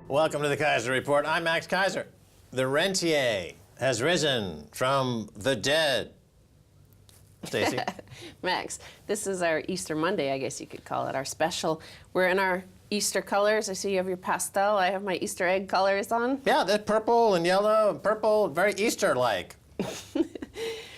Welcome to the Keiser Report. I'm Max Keiser. The Rentier has risen from the dead. Stacy? Max, this is our Easter Monday, I guess you could call it, our special. We're in our Easter colors. I see you have your pastel. I have my Easter egg colors on. Yeah, that's purple and yellow and purple, very Easter-like.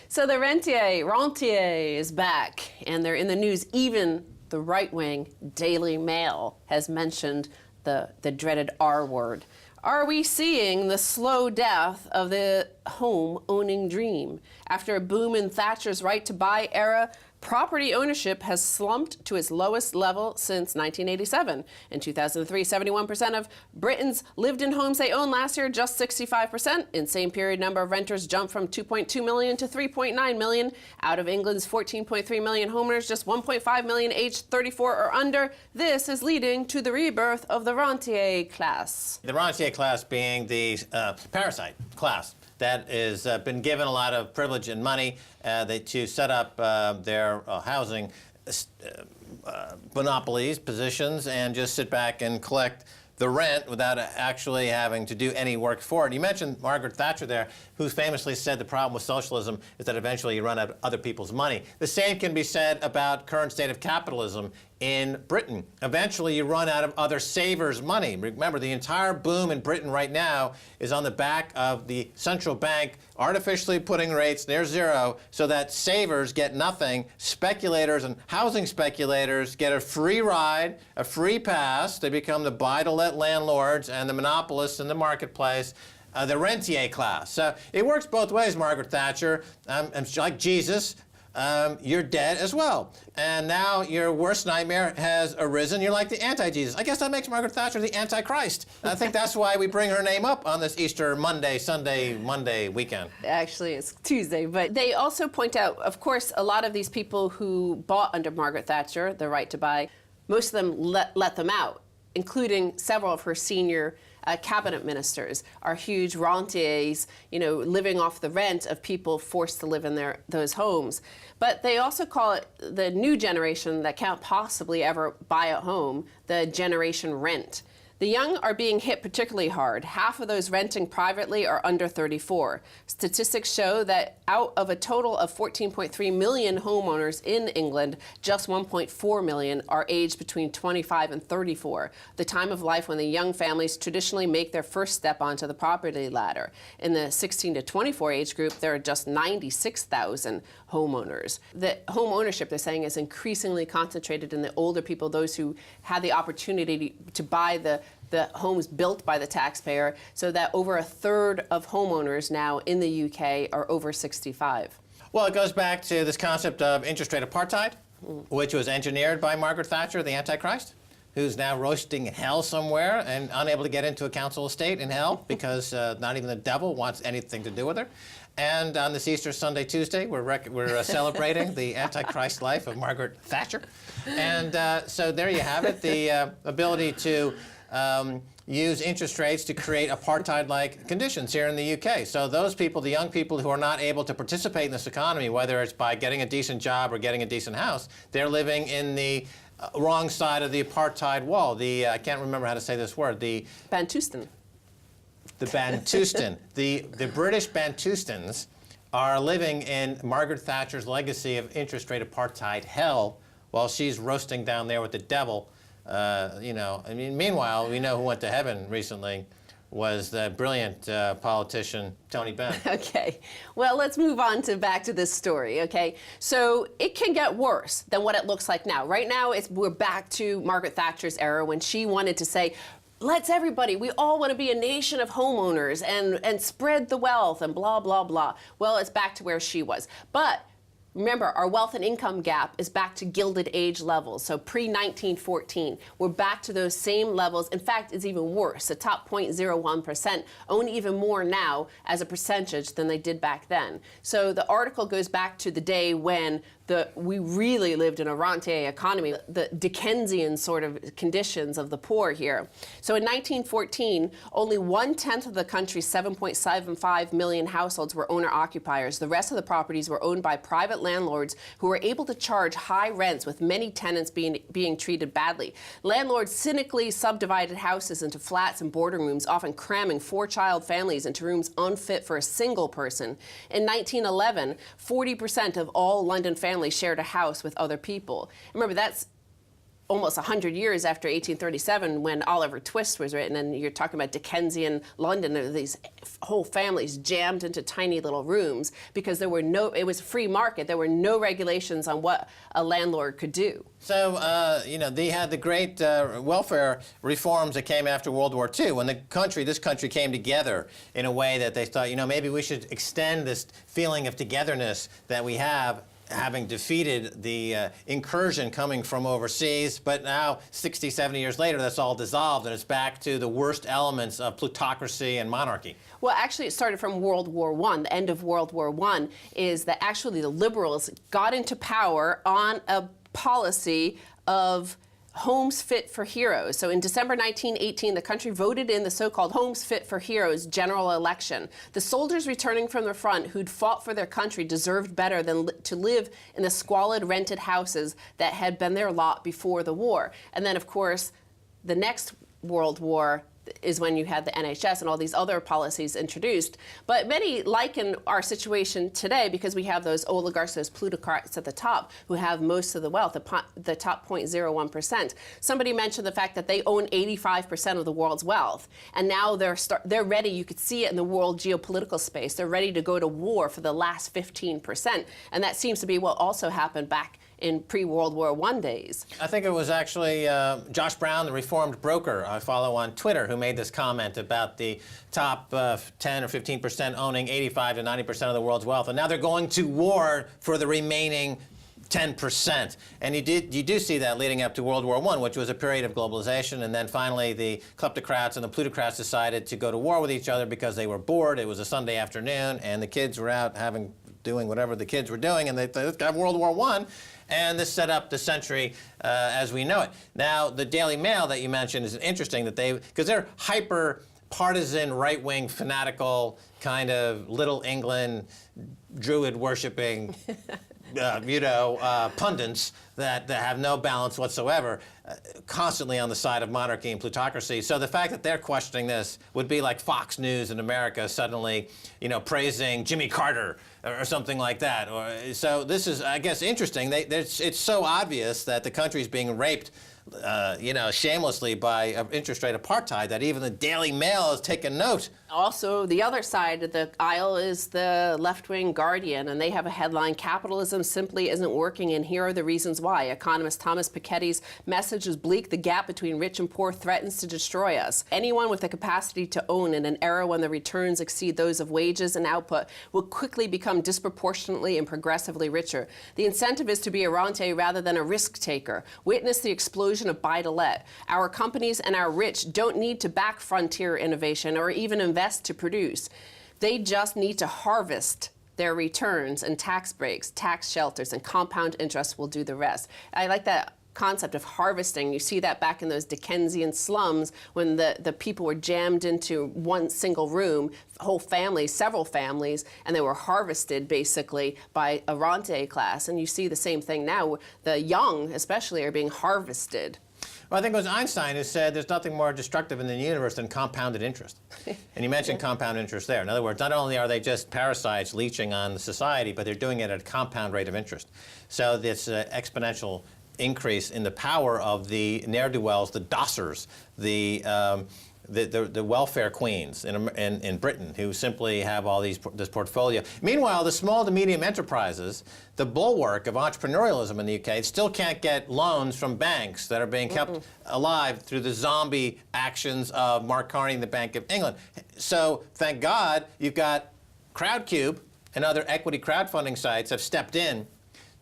So the Rentier is back, and they're in the news. Even the right-wing Daily Mail has mentioned the dreaded R word. Are we seeing the slow death of the home-owning dream? After a boom in Thatcher's right-to-buy era, property ownership has slumped to its lowest level since 1987. In 2003, 71% of Britons lived in homes they owned. Last year, just 65%. In same period, number of renters jumped from 2.2 million to 3.9 million. Out of England's 14.3 million homeowners, just 1.5 million aged 34 or under. This is leading to the rebirth of the Rentier class. The Rentier class being the parasite class that has been given a lot of privilege and money to set up their housing monopolies, positions, and just sit back and collect the rent without actually having to do any work for it. You mentioned Margaret Thatcher there, who famously said the problem with socialism is that eventually you run out of other people's money. The same can be said about current state of capitalism in Britain. Eventually you run out of other savers' money. Remember, the entire boom in Britain right now is on the back of the central bank artificially putting rates near zero so that savers get nothing. Speculators and housing speculators get a free ride, a free pass. They become the buy-to-let landlords and the monopolists in the marketplace. The Rentier class. It works both ways, Margaret Thatcher. Like Jesus, you're dead as well. And now your worst nightmare has arisen. You're like the anti-Jesus. I guess that makes Margaret Thatcher the Antichrist. I think that's why we bring her name up on this Easter Monday, Sunday, Monday weekend. Actually, it's Tuesday. But they also point out, of course, a lot of these people who bought under Margaret Thatcher, the right to buy, most of them let them out, including several of her senior cabinet ministers are huge rentiers, living off the rent of people forced to live in those homes. But they also call it the new generation that can't possibly ever buy a home, the generation rent. The young are being hit particularly hard. Half of those renting privately are under 34. Statistics show that out of a total of 14.3 million homeowners in England, just 1.4 million are aged between 25 and 34, the time of life when the young families traditionally make their first step onto the property ladder. In the 16 to 24 age group, there are just 96,000 homeowners. The home ownership, they're saying, is increasingly concentrated in the older people, those who had the opportunity to buy the homes built by the taxpayer, so that over a third of homeowners now in the UK are over 65. Well, it goes back to this concept of interest rate apartheid, which was engineered by Margaret Thatcher, the Antichrist, who's now roasting in hell somewhere and unable to get into a council estate in hell because not even the devil wants anything to do with her. And on this Easter Sunday, Tuesday, we're celebrating the Antichrist life of Margaret Thatcher. And so there you have it, the ability to use interest rates to create apartheid-like conditions here in the UK. So those people, the young people who are not able to participate in this economy, whether it's by getting a decent job or getting a decent house, they're living in the wrong side of the apartheid wall. I can't remember how to say this word. The Bantustan. The Bantustan. the British Bantustans are living in Margaret Thatcher's legacy of interest rate apartheid hell while she's roasting down there with the devil. Meanwhile, we know who went to heaven recently was the brilliant politician Tony Benn. Okay, well, let's move on back to this story, okay? So it can get worse than what it looks like now. Right now, we're back to Margaret Thatcher's era when she wanted to say, we all want to be a nation of homeowners and spread the wealth and blah, blah, blah. Well, it's back to where she was. But remember, our wealth and income gap is back to Gilded Age levels, so pre-1914. We're back to those same levels. In fact, it's even worse. The top 0.01% own even more now as a percentage than they did back then. So the article goes back to the day when we really lived in a rentier economy, the Dickensian sort of conditions of the poor here. So in 1914, only 1/10 of the country's 7.75 million households were owner-occupiers. The rest of the properties were owned by private landlords who were able to charge high rents, with many tenants being treated badly. Landlords cynically subdivided houses into flats and boarding rooms, often cramming 4-child families into rooms unfit for a single person. In 1911, 40% of all London families shared a house with other people. Remember, that's almost 100 years after 1837 when Oliver Twist was written, and you're talking about Dickensian London. There were these whole families jammed into tiny little rooms because it was a free market. There were no regulations on what a landlord could do. So, they had the great welfare reforms that came after World War II, when this country came together in a way that they thought, maybe we should extend this feeling of togetherness that we have, having defeated the incursion coming from overseas. But now, 60, 70 years later, that's all dissolved, and it's back to the worst elements of plutocracy and monarchy. Well, actually, it started from World War I. The end of World War I is that actually the liberals got into power on a policy of homes fit for heroes. So in December 1918, the country voted in the so-called Homes Fit for Heroes general election. The soldiers returning from the front who'd fought for their country deserved better than to live in the squalid rented houses that had been their lot before the war. And then, of course, the next World War is when you had the NHS and all these other policies introduced. But many liken our situation today because we have those oligarchs, those plutocrats at the top who have most of the wealth, the top 0.01%. Somebody mentioned the fact that they own 85% of the world's wealth. And now they're ready, you could see it in the world geopolitical space, they're ready to go to war for the last 15%. And that seems to be what also happened back in pre-World War I days. I think it was actually Josh Brown, the reformed broker I follow on Twitter, who made this comment about the top 10 or 15% owning 85 to 90% of the world's wealth. And now they're going to war for the remaining 10%. And you do see that leading up to World War I, which was a period of globalization. And then finally, the kleptocrats and the plutocrats decided to go to war with each other because they were bored. It was a Sunday afternoon, and the kids were out doing whatever the kids were doing, and they thought, let's have World War I. And this set up the century as we know it. Now, the Daily Mail that you mentioned is interesting because they're hyper-partisan, right-wing, fanatical, kind of Little England, Druid-worshipping, pundits that have no balance whatsoever, constantly on the side of monarchy and plutocracy. So the fact that they're questioning this would be like Fox News in America suddenly, praising Jimmy Carter or something like that. So this is, I guess, interesting. It's so obvious that the country's being raped, shamelessly by interest rate apartheid that even the Daily Mail has taken note. Also, the other side of the aisle is the left-wing Guardian, and they have a headline, "Capitalism simply isn't working, and here are the reasons why." Economist Thomas Piketty's message is bleak. The gap between rich and poor threatens to destroy us. Anyone with the capacity to own in an era when the returns exceed those of wages and output will quickly become disproportionately and progressively richer. The incentive is to be a rentier rather than a risk-taker. Witness the explosion of buy-to-let. Our companies and our rich don't need to back frontier innovation or even invest to produce. They just need to harvest their returns, and tax breaks, tax shelters, and compound interest will do the rest. I like that concept of harvesting. You see that back in those Dickensian slums when the people were jammed into one single room, whole families, several families, and they were harvested basically by a rentier class. And you see the same thing now. The young, especially, are being harvested. Well, I think it was Einstein who said there's nothing more destructive in the universe than compounded interest. And you mentioned compound interest there. In other words, not only are they just parasites leeching on society, but they're doing it at a compound rate of interest. So this exponential increase in the power of the ne'er-do-wells, the dossers, the welfare queens in Britain who simply have all this portfolio. Meanwhile, the small to medium enterprises, the bulwark of entrepreneurialism in the UK, still can't get loans from banks that are being kept alive through the zombie actions of Mark Carney and the Bank of England. So thank God you've got Crowdcube and other equity crowdfunding sites have stepped in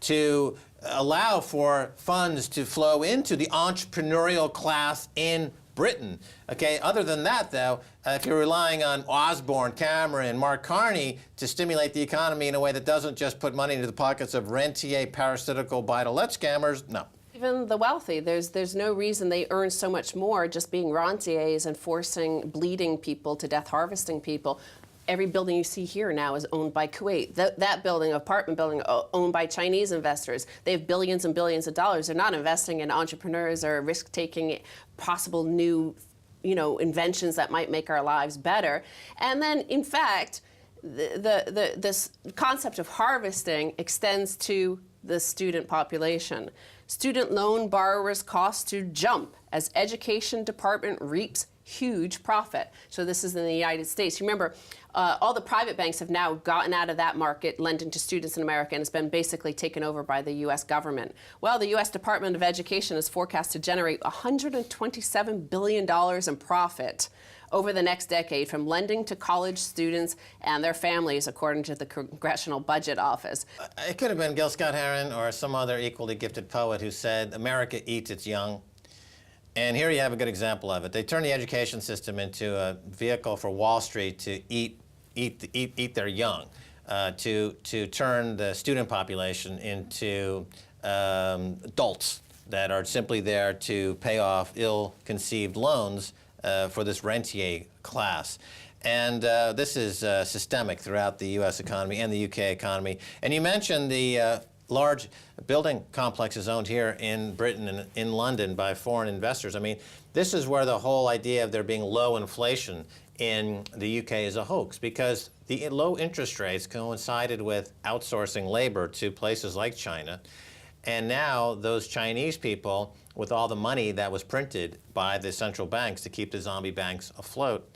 to allow for funds to flow into the entrepreneurial class in Britain. Okay, other than that, though, if you're relying on Osborne, Cameron, Mark Carney to stimulate the economy in a way that doesn't just put money into the pockets of rentier, parasitical, buy-to-let scammers, no. Even the wealthy, there's no reason they earn so much more just being rentiers and forcing bleeding people to death, harvesting people. Every building you see here now is owned by Kuwait. That building, apartment building, owned by Chinese investors. They have billions and billions of dollars. They're not investing in entrepreneurs or risk-taking possible new, inventions that might make our lives better. And then, in fact, this concept of harvesting extends to the student population. Student loan borrowers' costs to jump as education department reaps huge profit. So this is in the United States. You remember, all the private banks have now gotten out of that market, lending to students in America, and it's been basically taken over by the U.S. government. Well, the U.S. Department of Education is forecast to generate $127 billion in profit over the next decade from lending to college students and their families, according to the Congressional Budget Office. It could have been Gil Scott-Heron or some other equally gifted poet who said, America eats its young. And here you have a good example of it. They turned the education system into a vehicle for Wall Street to eat their young, to turn the student population into adults that are simply there to pay off ill-conceived loans for this rentier class. And this is systemic throughout the U.S. economy and the UK economy. And you mentioned the large building complexes owned here in Britain and in London by foreign investors. I mean, this is where the whole idea of there being low inflation in the UK is a hoax, because the low interest rates coincided with outsourcing labor to places like China. And now those Chinese people, with all the money that was printed by the central banks to keep the zombie banks afloat,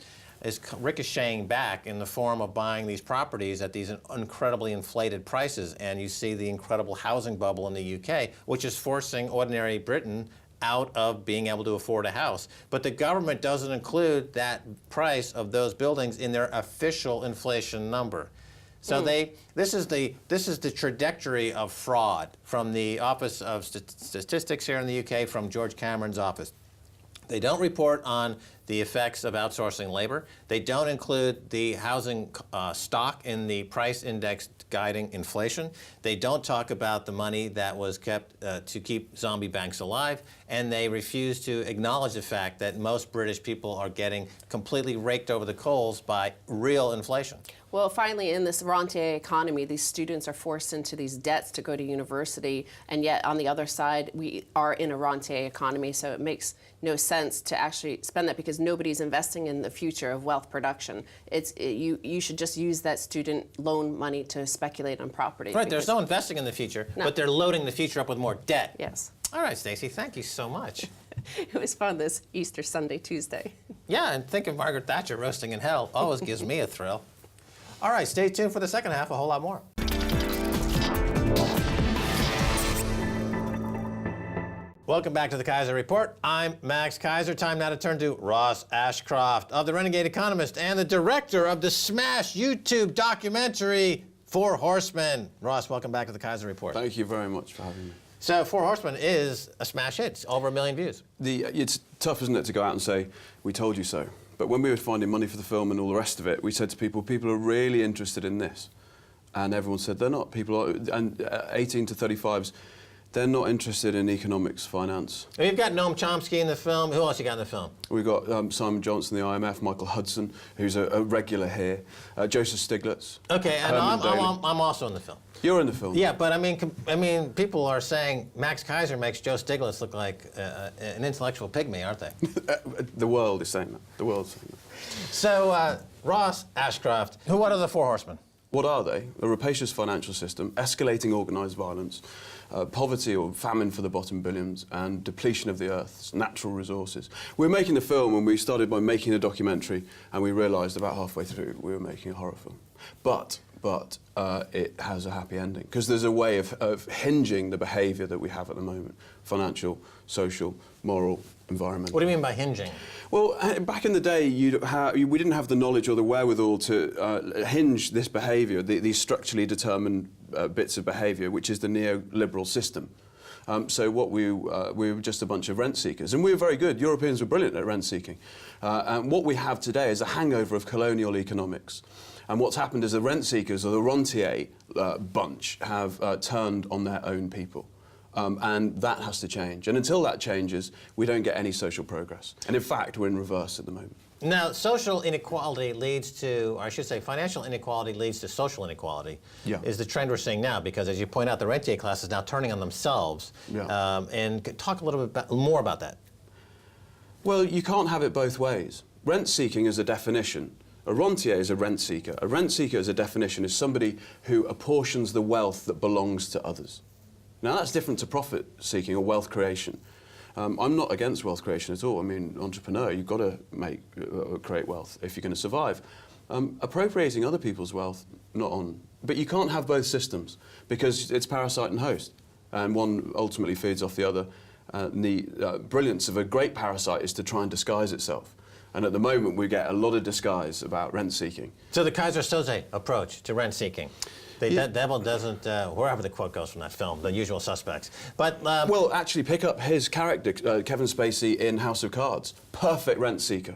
is ricocheting back in the form of buying these properties at these incredibly inflated prices. And you see the incredible housing bubble in the UK, which is forcing ordinary Britain out of being able to afford a house. But the government doesn't include that price of those buildings in their official inflation number. So this is the trajectory of fraud from the Office of Statistics here in the UK, from George Cameron's office. They don't report on the effects of outsourcing labor. They don't include the housing stock in the price index guiding inflation. They don't talk about the money that was kept to keep zombie banks alive. And they refuse to acknowledge the fact that most British people are getting completely raked over the coals by real inflation. Well, finally, in this rentier economy, these students are forced into these debts to go to university, and yet on the other side, we are in a rentier economy, so it makes no sense to actually spend that because nobody's investing in the future of wealth production. You should just use that student loan money to speculate on property. Right, there's no investing in the future, but they're loading the future up with more debt. Yes. All right, Stacy, thank you so much. It was fun this Easter Sunday, Tuesday. Yeah, and think of Margaret Thatcher roasting in hell always gives me a thrill. All right, stay tuned for the second half, a whole lot more. Welcome back to the Keiser Report. I'm Max Keiser. Time now to turn to Ross Ashcroft of The Renegade Economist and the director of the smash YouTube documentary, Four Horsemen. Ross, welcome back to the Keiser Report. Thank you very much for having me. So Four Horsemen is a smash hit. It's over 1 million views. It's tough, isn't it, to go out and say, we told you so. But when we were finding money for the film and all the rest of it, we said to people are really interested in this. And everyone said they're not. People are, and 18 to 35s, they're not interested in economics, finance. We've got Noam Chomsky in the film. Who else you got in the film? We've got Simon Johnson, the IMF, Michael Hudson, who's a regular here, Joseph Stiglitz. Okay, and I'm also in the film. You're in the film. Yeah, but I mean, people are saying Max Keiser makes Joe Stiglitz look like an intellectual pygmy, aren't they? The world is saying that. The world's saying that. So, Ross Ashcroft, what are the Four Horsemen? What are they? A rapacious financial system, escalating organised violence, poverty or famine for the bottom billions, and depletion of the Earth's natural resources. We were making the film and we started by making a documentary, and we realised about halfway through we were making a horror film. But it has a happy ending, because there's a way of hinging the behaviour that we have at the moment: financial, social, moral, environmental. What do you mean by hinging? Well, back in the day, we didn't have the knowledge or the wherewithal to hinge this behaviour, these structurally determined bits of behaviour, which is the neoliberal system. So what we were just a bunch of rent seekers, and we were very good. Europeans were brilliant at rent seeking. And what we have today is a hangover of colonial economics. And what's happened is the rent seekers, or the Rentier bunch, have turned on their own people. And that has to change. And until that changes, we don't get any social progress. And in fact, we're in reverse at the moment. Now, social inequality leads to, or I should say, financial inequality leads to social inequality, is the trend we're seeing now, because as you point out, the rentier class is now turning on themselves. And talk a little bit more about that. Well, you can't have it both ways. Rent seeking is a definition. A rentier is a rent seeker. A rent seeker, as a definition, is somebody who apportions the wealth that belongs to others. Now, that's different to profit seeking or wealth creation. I'm not against wealth creation at all. I mean, entrepreneur, you've got to create wealth if you're going to survive. Appropriating other people's wealth, not on. But you can't have both systems because it's parasite and host, and one ultimately feeds off the other. The brilliance of a great parasite is to try and disguise itself. And at the moment, we get a lot of disguise about rent seeking. So the Keiser Soze approach to rent seeking. The devil doesn't, wherever the quote goes from that film, The Usual Suspects. But well, actually, pick up his character, Kevin Spacey, in House of Cards. Perfect rent seeker.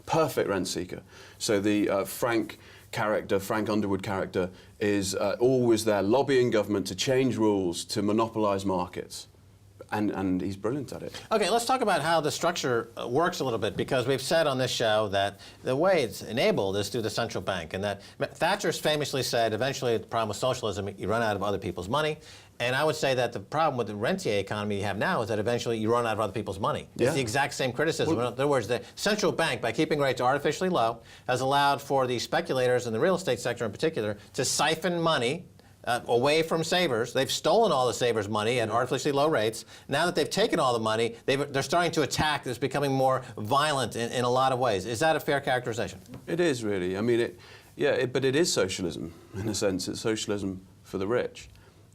Perfect rent seeker. So the Frank Underwood character, is always there lobbying government to change rules, to monopolise markets. And he's brilliant at it. Okay, let's talk about how the structure works a little bit, because we've said on this show that the way it's enabled is through the central bank, and that Thatcher famously said, eventually the problem with socialism, you run out of other people's money. And I would say that the problem with the rentier economy you have now is that eventually you run out of other people's money. It's the exact same criticism. In other words, the central bank, by keeping rates artificially low, has allowed for the speculators in the real estate sector in particular to siphon money away from savers. They've stolen all the savers' money at artificially low rates. Now that they've taken all the money, they're starting to attack. It's becoming more violent in a lot of ways. Is that a fair characterization? It is, really. I mean, but it is socialism, in a sense. It's socialism for the rich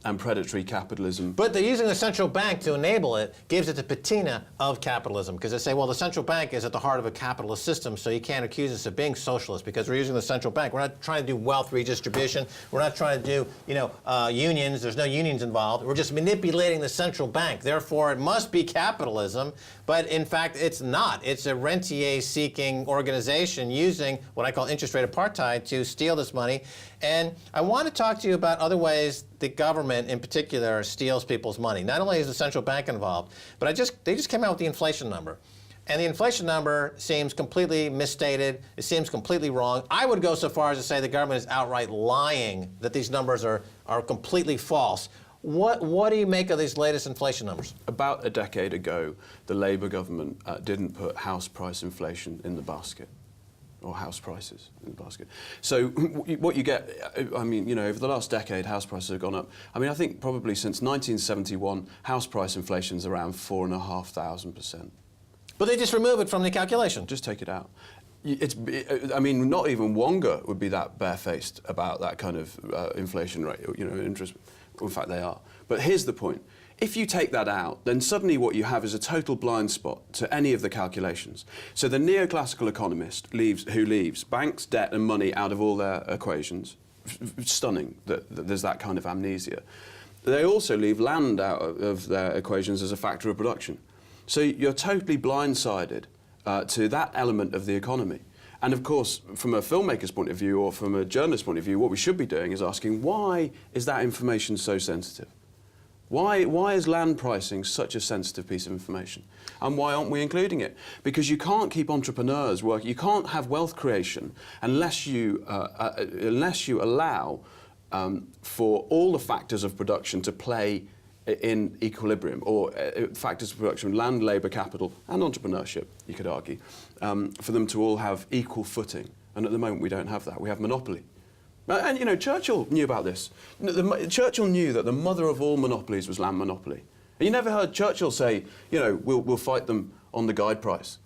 and predatory capitalism. But they're using the central bank to enable it, gives it the patina of capitalism, because they say, well, the central bank is at the heart of a capitalist system, so you can't accuse us of being socialist because we're using the central bank. We're not trying to do wealth redistribution. We're not trying to do, unions. There's no unions involved. We're just manipulating the central bank. Therefore, it must be capitalism. But in fact, it's not. It's a rentier-seeking organization using what I call interest rate apartheid to steal this money. And I want to talk to you about other ways the government, in particular, steals people's money. Not only is the central bank involved, but they just came out with the inflation number. And the inflation number seems completely misstated. It seems completely wrong. I would go so far as to say the government is outright lying that these numbers are completely false. What do you make of these latest inflation numbers? About a decade ago, the Labour government didn't put house price inflation in the basket, or house prices in the basket. So what you get, I mean, over the last decade, house prices have gone up. I mean, I think probably since 1971, house price inflation's around 4,500%. But they just remove it from the calculation. Just take it out. I mean, not even Wonga would be that barefaced about that kind of inflation rate, interest. In fact, they are. But here's the point. If you take that out, then suddenly what you have is a total blind spot to any of the calculations. So the neoclassical economist who leaves banks, debt and money out of all their equations. Stunning that there's that kind of amnesia. They also leave land out of their equations as a factor of production. So you're totally blindsided to that element of the economy. And of course, from a filmmaker's point of view or from a journalist's point of view, what we should be doing is asking, why is that information so sensitive? Why is land pricing such a sensitive piece of information? And why aren't we including it? Because you can't keep entrepreneurs working. You can't have wealth creation unless you allow for all the factors of production to play in equilibrium, or factors of production, land, labour, capital, and entrepreneurship, you could argue, for them to all have equal footing. And at the moment, we don't have that. We have monopoly. And, Churchill knew about this. Churchill knew that the mother of all monopolies was land monopoly. And you never heard Churchill say, we'll fight them on the guide price.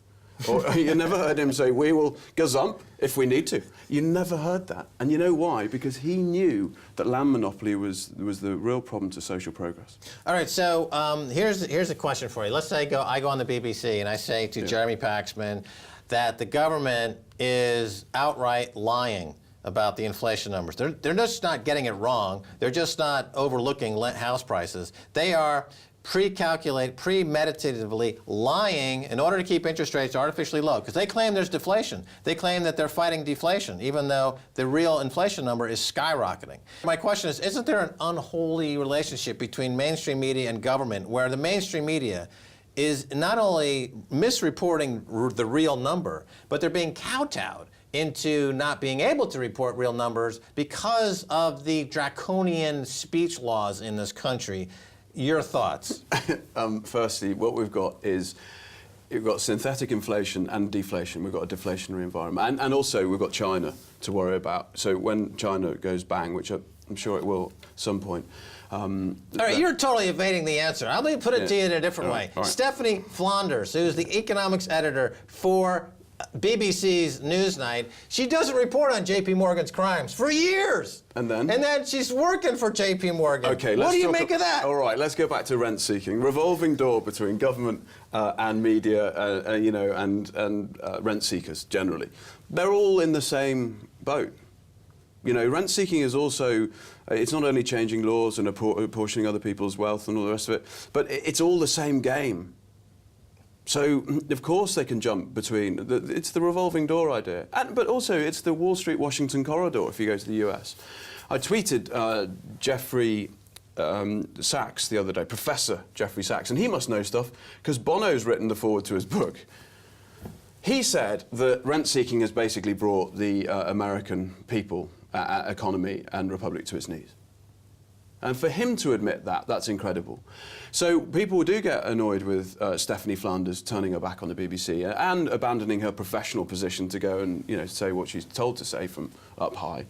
Or you never heard him say, we will gazump if we need to. You never heard that. And you know why? Because he knew that land monopoly was the real problem to social progress. All right, so here's a question for you. Let's say I go on the BBC and I say to Jeremy Paxman that the government is outright lying about the inflation numbers. They're just not getting it wrong. They're just not overlooking house prices. They are premeditatively lying in order to keep interest rates artificially low, because they claim there's deflation. They claim that they're fighting deflation, even though the real inflation number is skyrocketing. My question is, isn't there an unholy relationship between mainstream media and government, where the mainstream media is not only misreporting the real number, but they're being kowtowed into not being able to report real numbers because of the draconian speech laws in this country? Your thoughts? Firstly, what we've got is we've got synthetic inflation and deflation. We've got a deflationary environment. And also we've got China to worry about. So when China goes bang, which I'm sure it will at some point. All right, you're totally evading the answer. Let me put it to you in a different way. All right. Stephanie Flanders, who's the economics editor for BBC's Newsnight, she doesn't report on J.P. Morgan's crimes for years. And then? And then she's working for J.P. Morgan. Okay, what do you make of that? All right, let's go back to rent seeking. Revolving door between government and media, and rent seekers generally. They're all in the same boat. You know, rent seeking is also, it's not only changing laws and apportioning other people's wealth and all the rest of it, but it's all the same game. So, of course, they can jump between. It's the revolving door idea. But also, it's the Wall Street-Washington corridor if you go to the US. I tweeted Jeffrey Sachs the other day, Professor Jeffrey Sachs, and he must know stuff because Bono's written the foreword to his book. He said that rent-seeking has basically brought the American people, economy and republic to its knees. And for him to admit that, that's incredible. So people do get annoyed with Stephanie Flanders turning her back on the BBC and abandoning her professional position to go and say what she's told to say from up on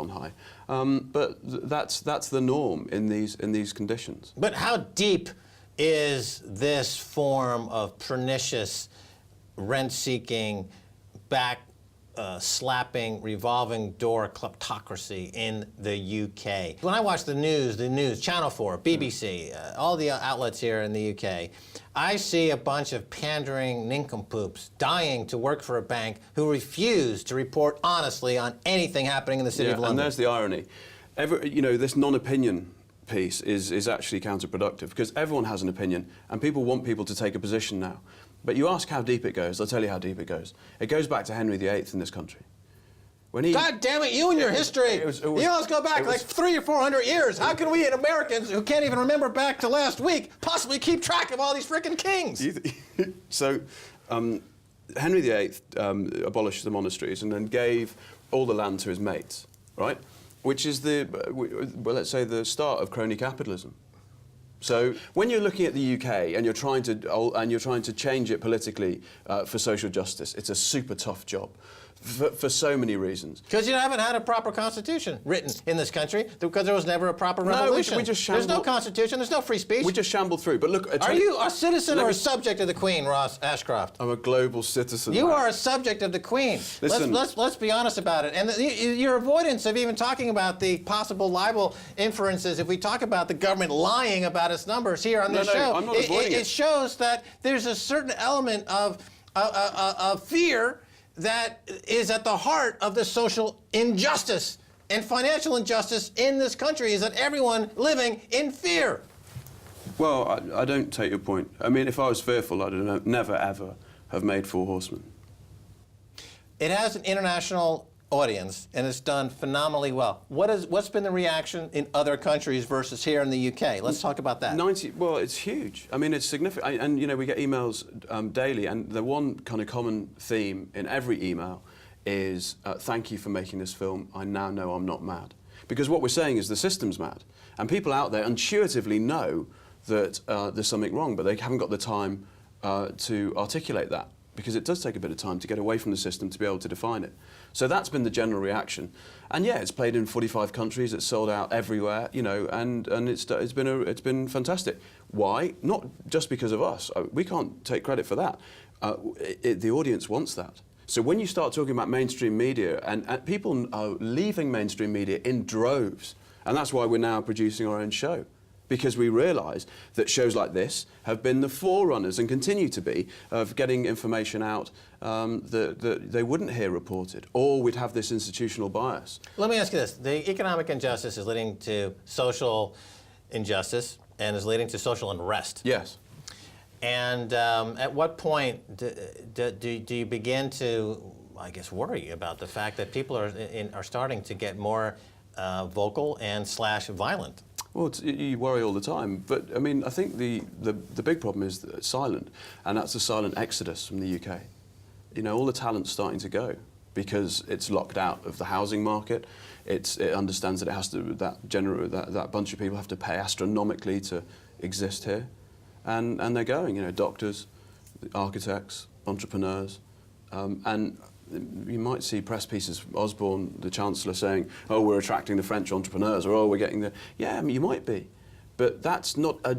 high. But that's the norm in these conditions. But how deep is this form of pernicious rent-seeking, slapping, revolving door kleptocracy in the UK? When I watch the news, Channel 4, BBC, all the outlets here in the UK, I see a bunch of pandering nincompoops dying to work for a bank who refuse to report honestly on anything happening in the City of London. And there's the irony. This non-opinion piece is actually counterproductive because everyone has an opinion and people want people to take a position now. But you ask how deep it goes, I'll tell you how deep it goes. It goes back to Henry VIII in this country. God damn it, you and your history! You always go back like 300 or 400 years. How can we Americans, who can't even remember back to last week, possibly keep track of all these frickin' kings? So, Henry VIII abolished the monasteries and then gave all the land to his mates, right? Which is let's say the start of crony capitalism. So when you're looking at the UK and you're trying to change it politically for social justice, it's a super tough job for so many reasons. Because you haven't had a proper constitution written in this country, because there was never a proper revolution. We just shambled. There's no constitution, there's no free speech. We just shambled through. But look, are you a citizen or a subject of the Queen, Ross Ashcroft? I'm a global citizen. You are a subject of the Queen. Listen, let's be honest about it. And your avoidance of even talking about the possible libel inferences, if we talk about the government lying about its numbers here on this show, I'm not avoiding it. It shows that there's a certain element of fear that is at the heart of the social injustice and financial injustice in this country, is that everyone living in fear. Well, I don't take your point. I mean, if I was fearful, I'd never, ever have made Four Horsemen. It has an international audience, and it's done phenomenally well. What's been the reaction in other countries versus here in the UK? Let's talk about that. Well, it's huge. I mean, it's significant. And, we get emails daily, and the one kind of common theme in every email is, thank you for making this film. I now know I'm not mad. Because what we're saying is the system's mad. And people out there intuitively know that there's something wrong, but they haven't got the time to articulate that, because it does take a bit of time to get away from the system to be able to define it. So that's been the general reaction. And yeah, it's played in 45 countries, it's sold out everywhere, and it's been fantastic. Why? Not just because of us. We can't take credit for that. The audience wants that. So when you start talking about mainstream media, and people are leaving mainstream media in droves, and that's why we're now producing our own show. Because we realise that shows like this have been the forerunners and continue to be of getting information out that they wouldn't hear reported, or we'd have this institutional bias. Let me ask you this. The economic injustice is leading to social injustice, and is leading to social unrest. Yes. And at what point do you begin to, I guess, worry about the fact that people are starting to get more vocal and / violent? Well, you worry all the time, but I mean, I think the big problem is that it's silent, and that's the silent exodus from the UK. You know, all the talent's starting to go because it's locked out of the housing market. It understands that it has to that bunch of people have to pay astronomically to exist here, and they're going. You know, doctors, architects, entrepreneurs, and you might see press pieces, Osborne, the Chancellor, saying, oh, we're attracting the French entrepreneurs, or oh, we're getting the... Yeah, I mean, you might be. But that's not a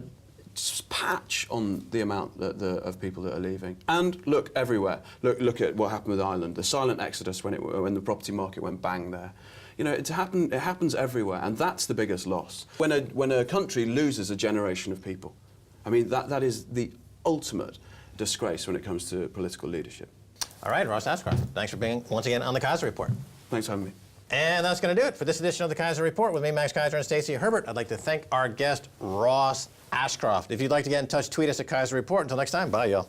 patch on the amount of people that are leaving. And look everywhere. Look at what happened with Ireland, the silent exodus when the property market went bang there. You know, it happens everywhere, and that's the biggest loss. When a country loses a generation of people, I mean, that is the ultimate disgrace when it comes to political leadership. All right, Ross Ashcroft, thanks for being once again on the Keiser Report. Thanks for having me. And that's going to do it for this edition of the Keiser Report with me, Max Keiser, and Stacy Herbert. I'd like to thank our guest, Ross Ashcroft. If you'd like to get in touch, tweet us at Keiser Report. Until next time, bye, y'all.